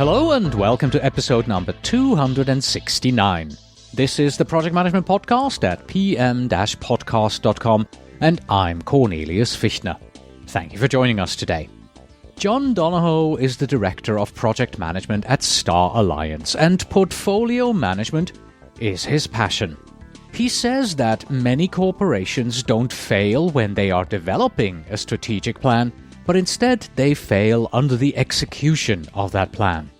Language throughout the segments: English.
Hello and welcome to episode number 269. This is the Project Management Podcast at pm-podcast.com, and I'm Cornelius Fichtner. Thank you for joining us today. John Donohoe is the Director of Project Management at Star Alliance, and portfolio management is his passion. He says that many corporations don't fail when they are developing a strategic plan, but instead they fail under the execution of that plan.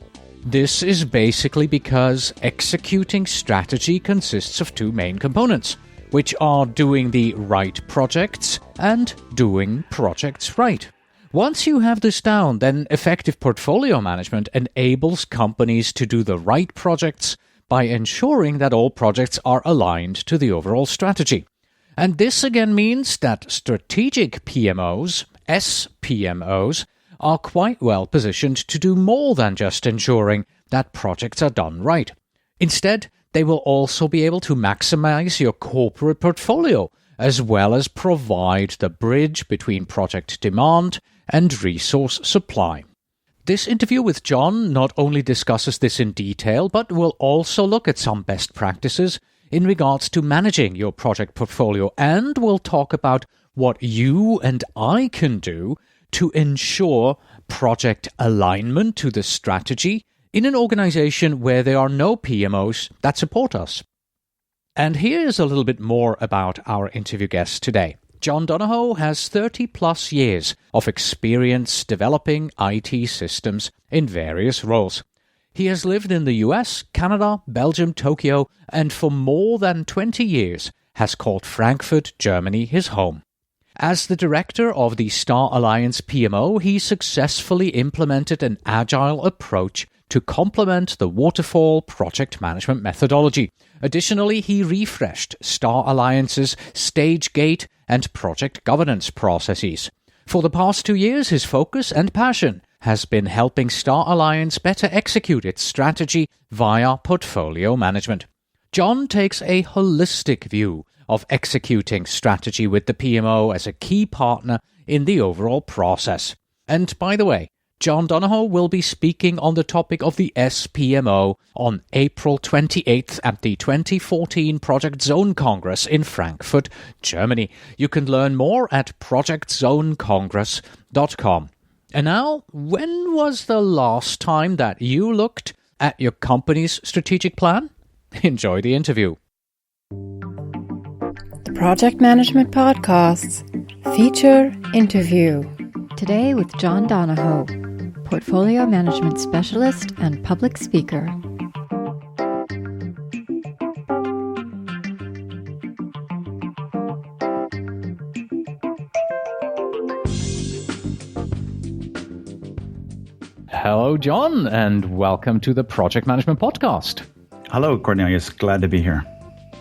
This is basically because executing strategy consists of two main components, which are doing the right projects and doing projects right. Once you have this down, then effective portfolio management enables companies to do the right projects by ensuring that all projects are aligned to the overall strategy. And this again means that strategic PMOs, SPMOs, are quite well positioned to do more than just ensuring that projects are done right. Instead, they will also be able to maximize your corporate portfolio, as well as provide the bridge between project demand and resource supply. This interview with John not only discusses this in detail, but will also look at some best practices in regards to managing your project portfolio, and will talk about what you and I can do to ensure project alignment to the strategy in an organization where there are no PMOs that support us. And here's a little bit more about our interview guest today. John Donohoe has 30 plus years of experience developing IT systems in various roles. He has lived in the US, Canada, Belgium, Tokyo, and for more than 20 years has called Frankfurt, Germany his home. As the director of the Star Alliance PMO, he successfully implemented an Agile approach to complement the waterfall project management methodology. Additionally, he refreshed Star Alliance's stage gate and project governance processes. For the past 2 years, his focus and passion has been helping Star Alliance better execute its strategy via portfolio management. John takes a holistic view of executing strategy with the PMO as a key partner in the overall process. And by the way, John Donohoe will be speaking on the topic of the SPMO on April 28th at the 2014 Project Zone Congress in Frankfurt, Germany. You can learn more at projectzonecongress.com. And now, when was the last time that you looked at your company's strategic plan? Enjoy the interview. The Project Management Podcasts feature interview. Today with John Donohoe, Portfolio Management Specialist and Public Speaker. Hello, John, and welcome to the Project Management Podcast. Hello, Cornelius. Glad to be here.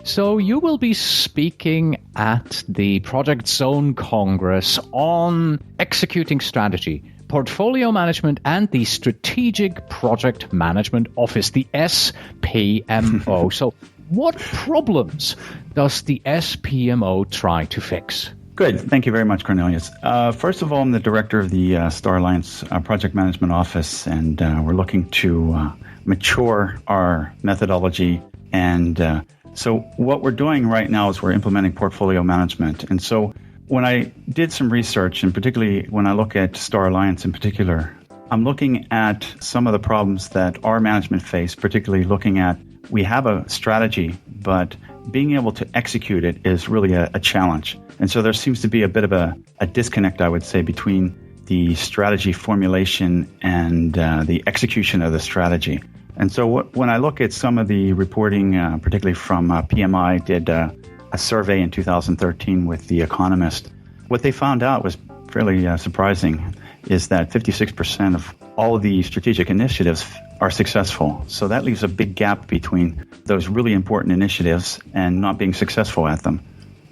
So you will be speaking at the Project Zone Congress on executing strategy, portfolio management, and the Strategic Project Management Office, the SPMO. So what problems does the SPMO try to fix? Good. Thank you very much, Cornelius. First of all, I'm the director of the Star Alliance Project Management Office, and we're looking to mature our methodology. And so what we're doing right now is we're implementing portfolio management. And so when I did some research, and particularly when I look at Star Alliance in particular, I'm looking at some of the problems that our management face, particularly looking at we have a strategy, but being able to execute it is really a challenge. And so there seems to be a bit of a disconnect, I would say, between the strategy formulation and the execution of the strategy. And so when I look at some of the reporting, particularly from PMI, did a survey in 2013 with The Economist. What they found out was fairly surprising, is that 56% of all of the strategic initiatives are successful. So that leaves a big gap between those really important initiatives and not being successful at them.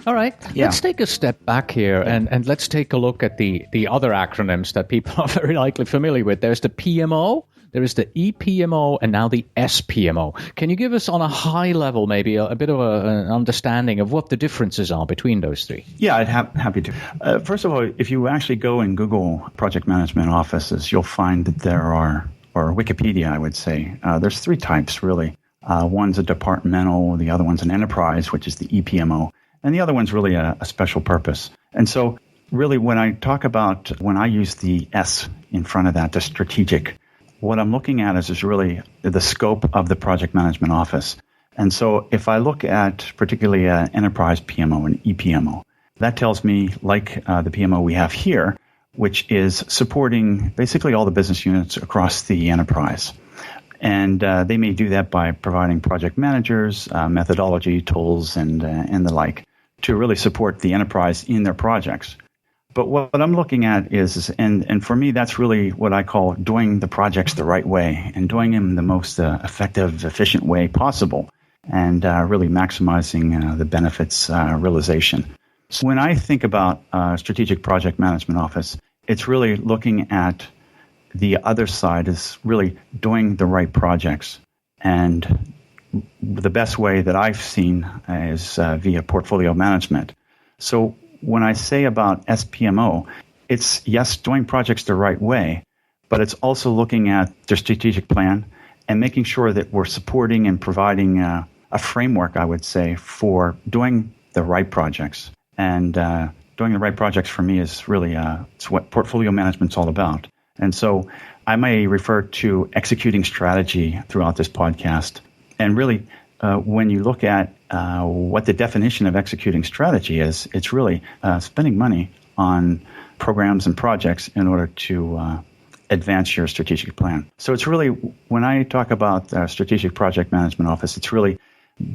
All right. Yeah. Let's take a step back here and let's take a look at the other acronyms that people are very likely familiar with. There's the PMO, there is the EPMO, and now the SPMO. Can you give us on a high level maybe a bit of an understanding of what the differences are between those three? Yeah, I'd happy to. First of all, if you actually go and Google project management offices, you'll find that there are or Wikipedia, I would say. There's three types, really. One's a departmental, the other one's an enterprise, which is the EPMO, and the other one's really a special purpose. And so really when I use the S in front of that, the strategic, what I'm looking at is really the scope of the project management office. And so if I look at particularly an enterprise PMO and EPMO, that tells me, like the PMO we have here, which is supporting basically all the business units across the enterprise. And they may do that by providing project managers, methodology, tools, and the like to really support the enterprise in their projects. But what I'm looking at is, and for me, that's really what I call doing the projects the right way and doing them the most effective, efficient way possible, and really maximizing the benefits realization. So when I think about Strategic Project Management Office, it's really looking at the other side is really doing the right projects. And the best way that I've seen is via portfolio management. So when I say about SPMO, it's, yes, doing projects the right way, but it's also looking at the strategic plan and making sure that we're supporting and providing a framework, I would say, for doing the right projects. And doing the right projects for me is really it's what portfolio management's all about. And so I may refer to executing strategy throughout this podcast. And really, when you look at what the definition of executing strategy is, it's really spending money on programs and projects in order to advance your strategic plan. So it's really, when I talk about Strategic Project Management Office, it's really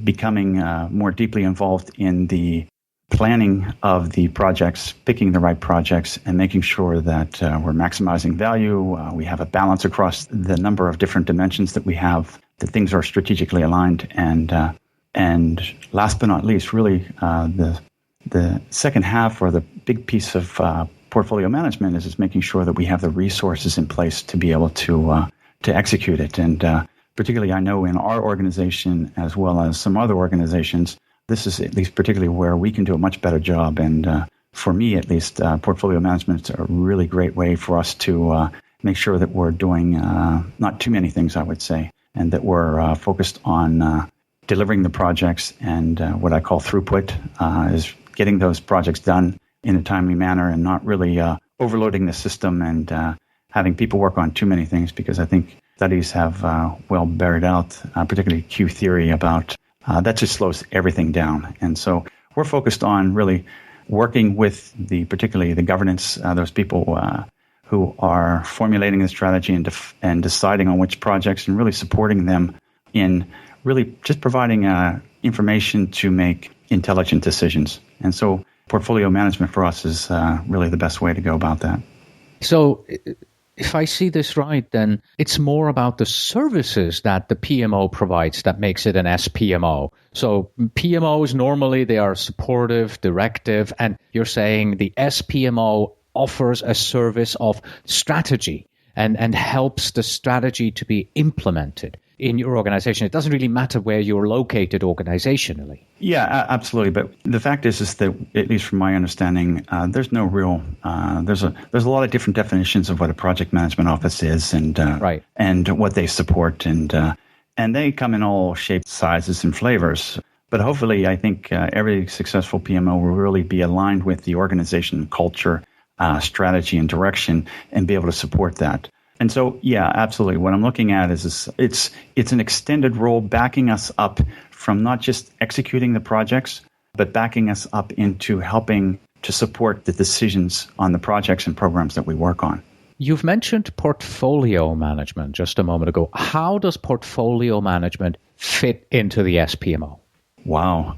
becoming more deeply involved in the planning of the projects, picking the right projects, and making sure that we're maximizing value. We have a balance across the number of different dimensions that we have, that things are strategically aligned. And last but not least, really the second half, or the big piece of portfolio management, is making sure that we have the resources in place to be able to execute it. And particularly, I know in our organization, as well as some other organizations, this is at least particularly where we can do a much better job. And for me, at least, portfolio management is a really great way for us to make sure that we're doing not too many things, I would say, and that we're focused on delivering the projects. And what I call throughput is getting those projects done in a timely manner and not really overloading the system and having people work on too many things, because I think studies have well buried out, particularly Q theory, about that just slows everything down. And so we're focused on really working with particularly the governance, those people who are formulating the strategy and deciding on which projects, and really supporting them in really just providing information to make intelligent decisions. And so portfolio management for us is really the best way to go about that. So if I see this right, then it's more about the services that the PMO provides that makes it an SPMO. So PMOs, normally they are supportive, directive, and you're saying the SPMO offers a service of strategy and helps the strategy to be implemented in your organization. It doesn't really matter where you're located organizationally. Yeah, absolutely. But the fact is that, at least from my understanding, there's no real there's a lot of different definitions of what a project management office is, and right, and what they support, and they come in all shapes, sizes, and flavors. But hopefully, I think every successful PMO will really be aligned with the organization culture, strategy, and direction, and be able to support that. And so, yeah, absolutely. What I'm looking at is it's an extended role backing us up from not just executing the projects, but backing us up into helping to support the decisions on the projects and programs that we work on. You've mentioned portfolio management just a moment ago. How does portfolio management fit into the SPMO? Wow.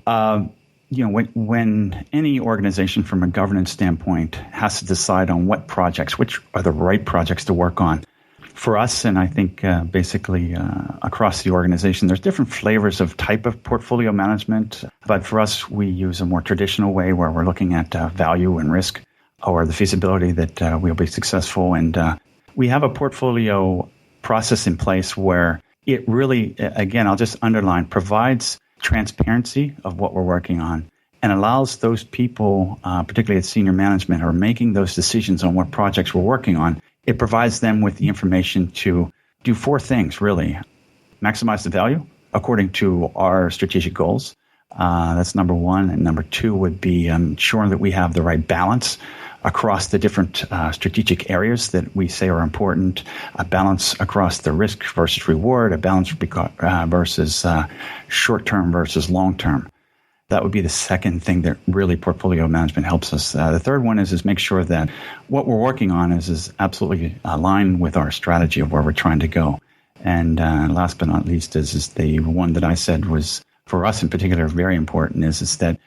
When any organization from a governance standpoint has to decide on what projects, which are the right projects to work on, for us, and I think basically across the organization, there's different flavors of type of portfolio management. But for us, we use a more traditional way where we're looking at value and risk, or the feasibility that we'll be successful. And we have a portfolio process in place where it really, again, I'll just underline, provides transparency of what we're working on, and allows those people, particularly at senior management, who are making those decisions on what projects we're working on, it provides them with the information to do four things, really. Maximize the value according to our strategic goals. That's number one. And number two would be ensuring that we have the right balance across the different strategic areas that we say are important, a balance across the risk versus reward, a balance versus short-term versus long-term. That would be the second thing that really portfolio management helps us. The third one is make sure that what we're working on is absolutely aligned with our strategy of where we're trying to go. And last but not least is the one that I said was, for us in particular, very important is that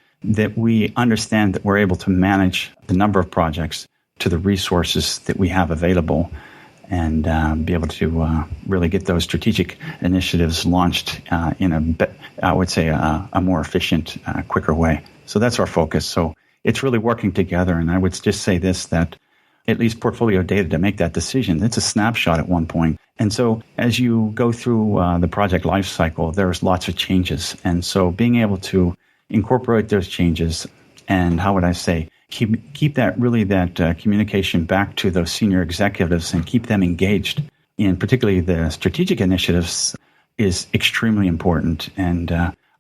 we understand that we're able to manage the number of projects to the resources that we have available and be able to really get those strategic initiatives launched in a more efficient, quicker way. So that's our focus. So it's really working together. And I would just say this, that at least portfolio data to make that decision, it's a snapshot at one point. And so as you go through the project life cycle, there's lots of changes. And so being able to incorporate those changes and, how would I say, keep that communication back to those senior executives and keep them engaged in particularly the strategic initiatives is extremely important. And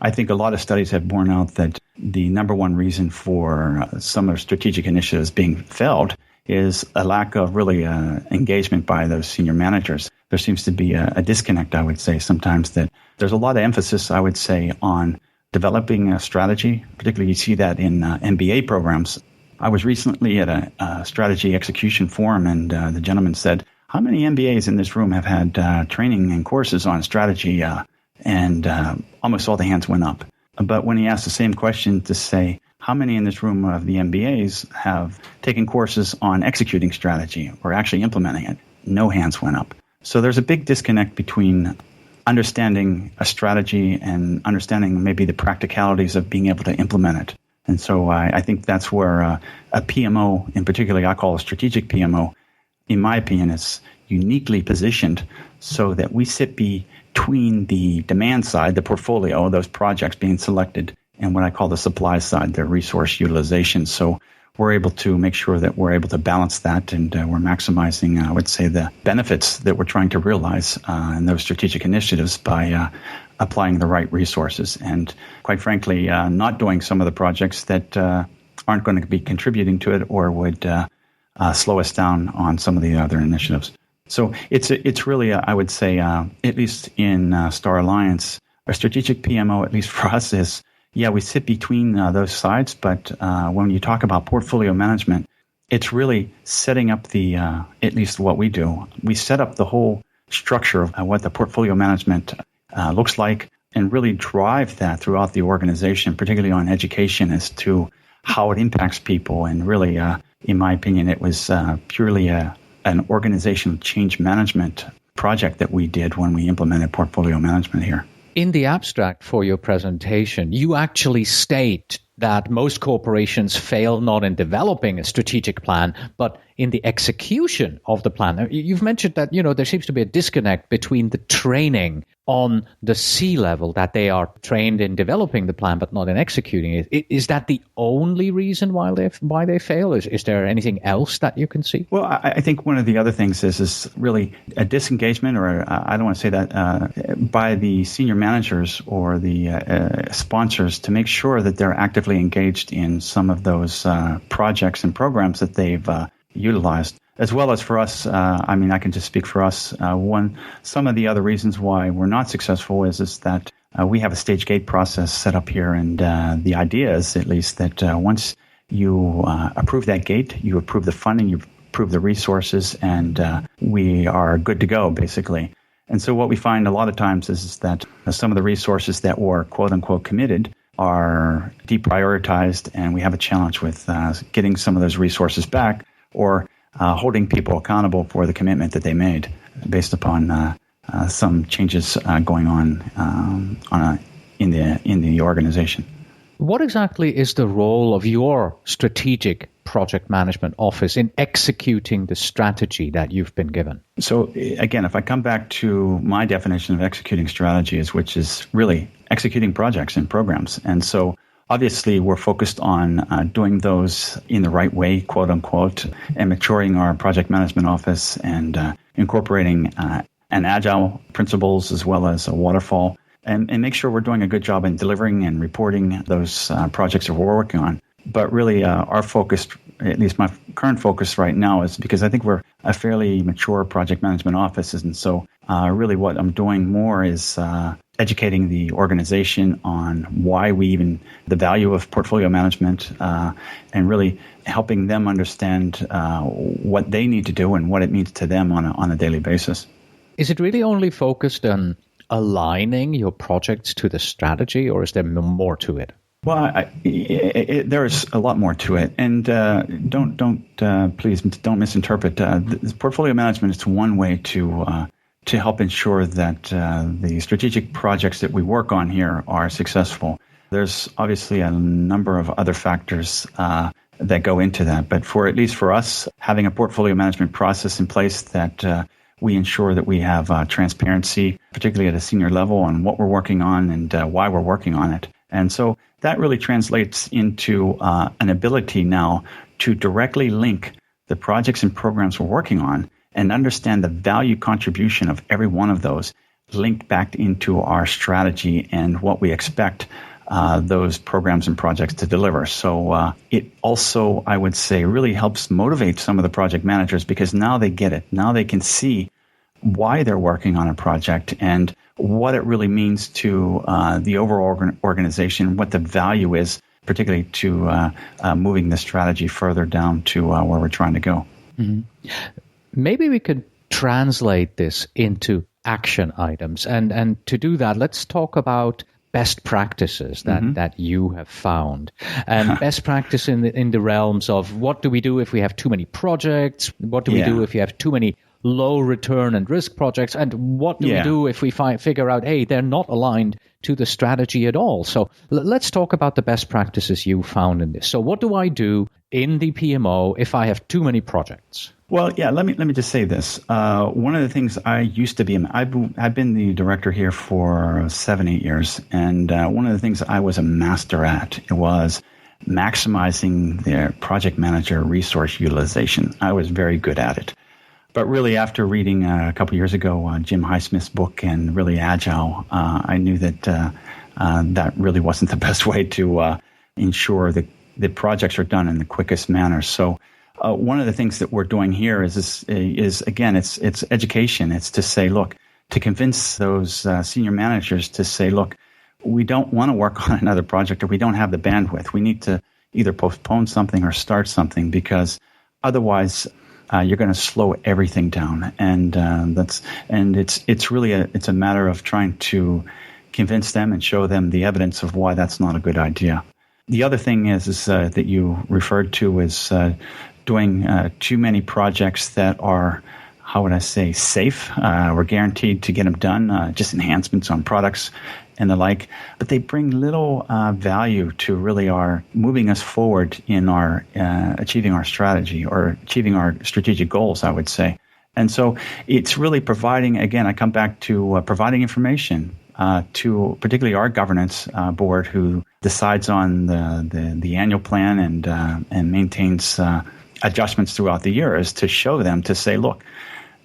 I think a lot of studies have borne out that the number one reason for some of the strategic initiatives being failed is a lack of really engagement by those senior managers. There seems to be a disconnect, I would say, sometimes that there's a lot of emphasis, I would say, on developing a strategy. Particularly you see that in MBA programs. I was recently at a strategy execution forum, and the gentleman said, how many MBAs in this room have had training and courses on strategy? And almost all the hands went up. But when he asked the same question to say, how many in this room of the MBAs have taken courses on executing strategy or actually implementing it? No hands went up. So there's a big disconnect between understanding a strategy and understanding maybe the practicalities of being able to implement it. And so I think that's where a PMO, in particular, I call a strategic PMO, in my opinion, is uniquely positioned so that we sit between the demand side, the portfolio, those projects being selected, and what I call the supply side, the resource utilization. So we're able to make sure that we're able to balance that, and we're maximizing, I would say, the benefits that we're trying to realize in those strategic initiatives by applying the right resources and, quite frankly, not doing some of the projects that aren't going to be contributing to it or would slow us down on some of the other initiatives. So it's really, I would say, at least in Star Alliance, our strategic PMO, at least for us, is, yeah, we sit between those sides, but when you talk about portfolio management, it's really setting up at least what we do. We set up the whole structure of what the portfolio management looks like and really drive that throughout the organization, particularly on education as to how it impacts people. And really, in my opinion, it was purely an organizational change management project that we did when we implemented portfolio management here. In the abstract for your presentation, you actually state that most corporations fail not in developing a strategic plan, but in the execution of the plan. You've mentioned that, there seems to be a disconnect between the training on the C-level, that they are trained in developing the plan but not in executing it. Is that the only reason why they fail? Is there anything else that you can see? Well, I think one of the other things is really a disengagement, or I don't want to say that, by the senior managers or the sponsors to make sure that they're actively engaged in some of those projects and programs that they've utilized. As well as for us, I can just speak for us. Some of the other reasons why we're not successful is that we have a stage gate process set up here, and the idea is, at least, that once you approve that gate, you approve the funding, you approve the resources, and we are good to go, basically. And so what we find a lot of times is that some of the resources that were quote-unquote committed are deprioritized, and we have a challenge with getting some of those resources back, or holding people accountable for the commitment that they made based upon some changes going on in the organization. What exactly is the role of your strategic project management office in executing the strategy that you've been given? So again, if I come back to my definition of executing strategies, which is really executing projects and programs. And so obviously, we're focused on doing those in the right way, quote unquote, and maturing our project management office and incorporating and Agile principles as well as a waterfall, and make sure we're doing a good job in delivering and reporting those projects that we're working on. But really, our focus, at least my current focus right now, is because I think we're a fairly mature project management office. And so really what I'm doing more is educating the organization on why the value of portfolio management, and really helping them understand what they need to do and what it means to them on a daily basis. Is it really only focused on aligning your projects to the strategy, or is there more to it? Well, there's a lot more to it, and please don't misinterpret. Portfolio management is one way to help ensure that the strategic projects that we work on here are successful. There's obviously a number of other factors that go into that, but at least for us, having a portfolio management process in place that we ensure that we have transparency, particularly at a senior level, on what we're working on and why we're working on it. And so that really translates into an ability now to directly link the projects and programs we're working on and understand the value contribution of every one of those linked back into our strategy and what we expect those programs and projects to deliver. So it also, I would say, really helps motivate some of the project managers because now they get it. Now they can see why they're working on a project and what it really means to the overall organization, what the value is, particularly to moving the strategy further down to where we're trying to go. Mm-hmm. Maybe we could translate this into action items. And to do that, let's talk about best practices that you have found. And best practice in the realms of what do we do if we have too many projects? What do we do if you have too many low return and risk projects, and what do we do if we figure out, hey, they're not aligned to the strategy at all? So let's talk about the best practices you found in this. So what do I do in the PMO if I have too many projects? Well, yeah, let me just say this. One of the things I used to be, I've been the director here for 7-8 years, and one of the things I was a master at was maximizing the project manager resource utilization. I was very good at it. But really, after reading a couple years ago Jim Highsmith's book and really Agile, I knew that that really wasn't the best way to ensure that the projects are done in the quickest manner. So one of the things that we're doing here is again, it's education. It's to say, look, to convince those senior managers to say, look, we don't want to work on another project, or we don't have the bandwidth. We need to either postpone something or start something, because otherwise you're going to slow everything down, and it's really a matter of trying to convince them and show them the evidence of why that's not a good idea. The other thing is that you referred to is doing too many projects that are, how would I say, safe. We're guaranteed to get them done, just enhancements on products and the like, but they bring little value to really our moving us forward in our achieving our strategy or achieving our strategic goals, I would say. And so it's really providing, again, I come back to providing information to particularly our governance board, who decides on the annual plan and maintains adjustments throughout the year, is to show them, to say, look,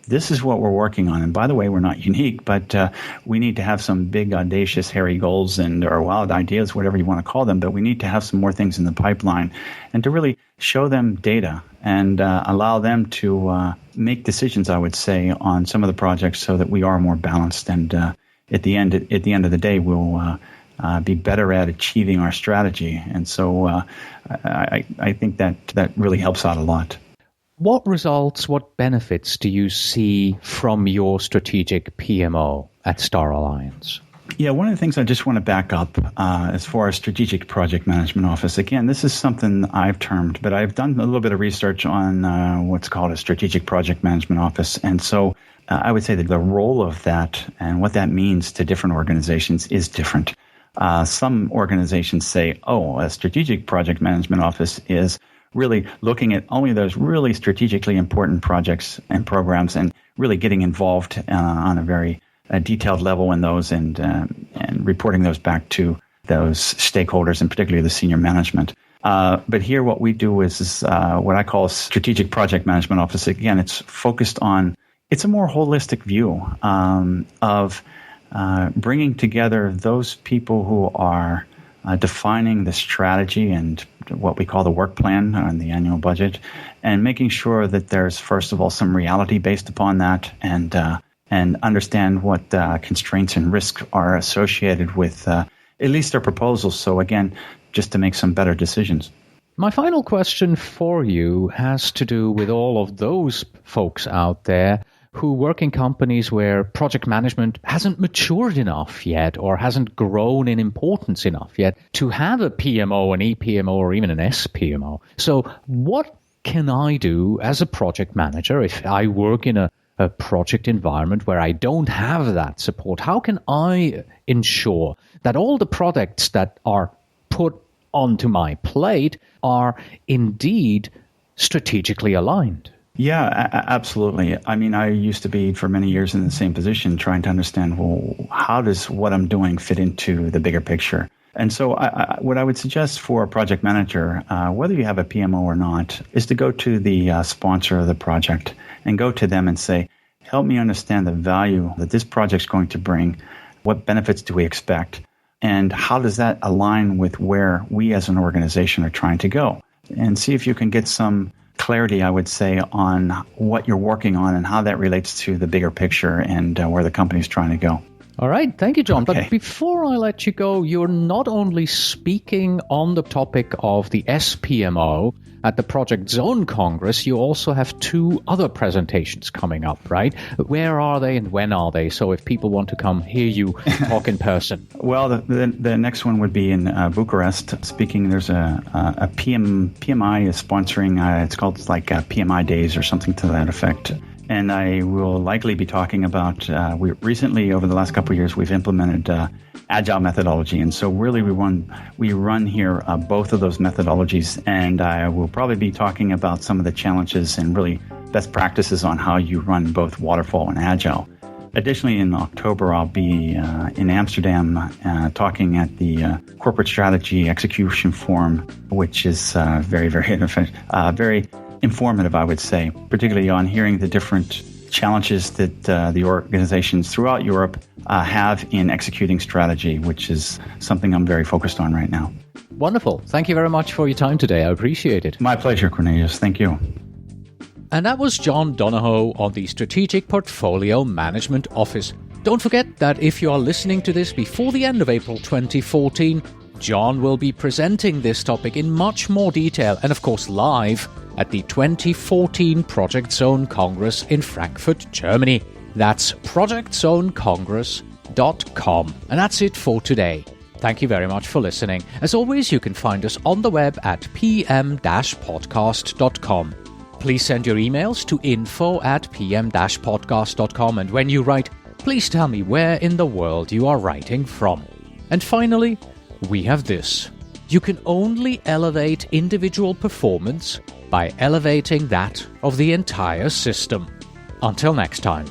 this is what we're working on. And by the way, we're not unique, but we need to have some big, audacious, hairy goals or wild ideas, whatever you want to call them. But we need to have some more things in the pipeline, and to really show them data and allow them to make decisions, I would say, on some of the projects, so that we are more balanced. And at the end of the day, we'll be better at achieving our strategy. And so I think that really helps out a lot. What results, what benefits do you see from your strategic PMO at Star Alliance? Yeah, one of the things I just want to back up as far as Strategic Project Management Office, again, this is something I've termed, but I've done a little bit of research on what's called a Strategic Project Management Office. And so I would say that the role of that and what that means to different organizations is different. Some organizations say, a Strategic Project Management Office is really looking at only those really strategically important projects and programs, and really getting involved on a very detailed level in those, and reporting those back to those stakeholders, and particularly the senior management. But here what we do is what I call a Strategic Project Management Office. Again, it's focused on it's a more holistic view of bringing together those people who are defining the strategy and what we call the work plan on the annual budget, and making sure that there's, first of all, some reality based upon that, and understand what constraints and risks are associated with at least their proposals. So again, just to make some better decisions. My final question for you has to do with all of those folks out there who work in companies where project management hasn't matured enough yet or hasn't grown in importance enough yet to have a PMO, an EPMO, or even an SPMO. So what can I do as a project manager if I work in a project environment where I don't have that support? How can I ensure that all the products that are put onto my plate are indeed strategically aligned? Yeah, absolutely. I mean, I used to be for many years in the same position, trying to understand, well, how does what I'm doing fit into the bigger picture? And so what I would suggest for a project manager, whether you have a PMO or not, is to go to the sponsor of the project and go to them and say, help me understand the value that this project's going to bring. What benefits do we expect? And how does that align with where we as an organization are trying to go? And see if you can get some clarity, I would say, on what you're working on and how that relates to the bigger picture and where the company's trying to go. All right. Thank you, John. Okay. But before I let you go, you're not only speaking on the topic of the SPMO at the Project Zone Congress, you also have 2 other presentations coming up, right? Where are they and when are they? So if people want to come hear you talk in person. Well, the next one would be in Bucharest. Speaking, there's a PMI is sponsoring, it's called like PMI Days or something to that effect. And I will likely be talking about, we recently, over the last couple of years, we've implemented Agile methodology. And so really we run here both of those methodologies. And I will probably be talking about some of the challenges and really best practices on how you run both waterfall and Agile. Additionally, in October, I'll be in Amsterdam talking at the Corporate Strategy Execution Forum, which is very, very informative, I would say, particularly on hearing the different challenges that the organizations throughout Europe have in executing strategy, which is something I'm very focused on right now. Wonderful. Thank you very much for your time today. I appreciate it. My pleasure, Cornelius. Thank you. And that was John Donohoe on the Strategic Portfolio Management Office. Don't forget that if you are listening to this before the end of April 2014, John will be presenting this topic in much more detail and, of course, live at the 2014 Project Zone Congress in Frankfurt, Germany. That's projectzonecongress.com. And that's it for today. Thank you very much for listening. As always, you can find us on the web at pm-podcast.com. Please send your emails to info@pm-podcast.com, and when you write, please tell me where in the world you are writing from. And finally, we have this. You can only elevate individual performance by elevating that of the entire system. Until next time.